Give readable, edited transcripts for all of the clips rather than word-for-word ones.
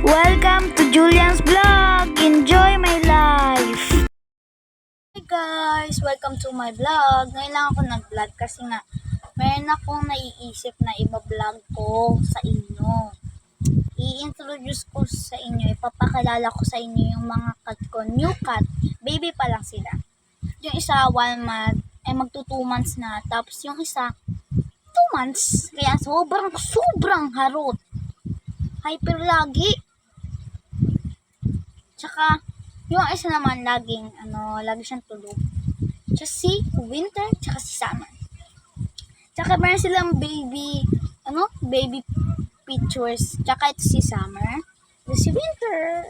Welcome to Julian's Vlog. Enjoy my life. Hey guys, welcome to my vlog. Ngayon lang ako nag-vlog kasi nga mayroon akong naiisip na iba-vlog ko sa inyo. I-introduce ko sa inyo, ipapakilala ko sa inyo yung mga cat ko. New cat, baby pa lang sila. Yung isa 1 month, ay magto 2 months na. Tapos yung isa 2 months. Kaya sobrang harot. Hyper lagi. Tsaka, yung isa naman lagi siyang tulog. Tsaka si Winter, tsaka si Summer. Tsaka meron silang baby pictures. Tsaka ito si Summer. Ito si Winter.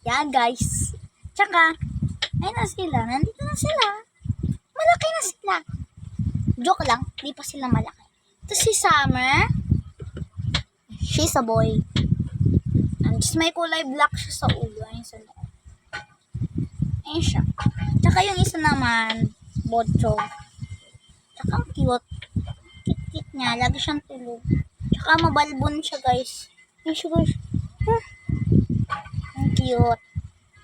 Yeah, guys. Tsaka, ayun na sila. Nandito na sila. Malaki na sila. Joke lang, di pa sila malaki. Ito si Summer. She's a boy. Just may kulay black siya sa ulo. Ayun sa loob. Ayun siya. Tsaka yung isa naman, Bocho. Tsaka ang cute. Cute niya. Lagi siyang tulog. Tsaka mabalbon siya, guys. Ayun siya, guys. Ang cute.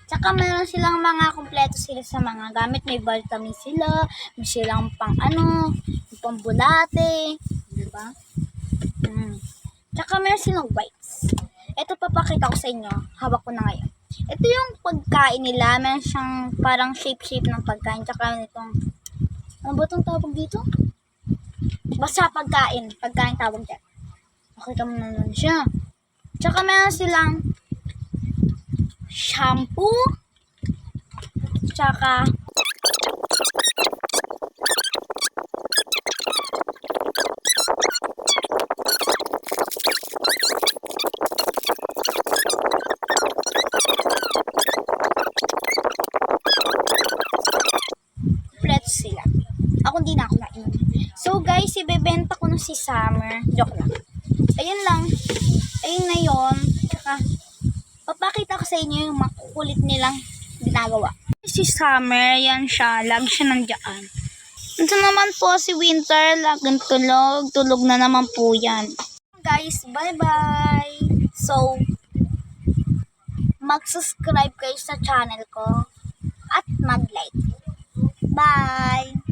Tsaka meron silang mga kompleto sila sa mga gamit. May vitamin sila. May silang pang bulate. Diba? Tsaka meron silang wipes. Ito papakita ko sa inyo. Hawak ko na ngayon. Ito yung pagkain nila. Meron siyang parang shape ng pagkain. Tsaka itong, ano ba itong tawag dito? Basta pagkain. Pagkain tawag dyan. Makita mo naman siya. Tsaka meron silang shampoo. Tsaka sila. Ako hindi na ako nainom. So guys, ibebenta ko na si Summer. Joke lang. Ayun lang. Ayun na yun. Tsaka, papakita ko sa inyo yung makukulit nilang ginagawa. Si Summer, yan siya. Lagi siya nandiyan. Ito naman po si Winter. Laging tulog. Tulog na naman po yan. Guys, bye-bye. So, mag-subscribe kayo sa channel ko at mag-like. Bye!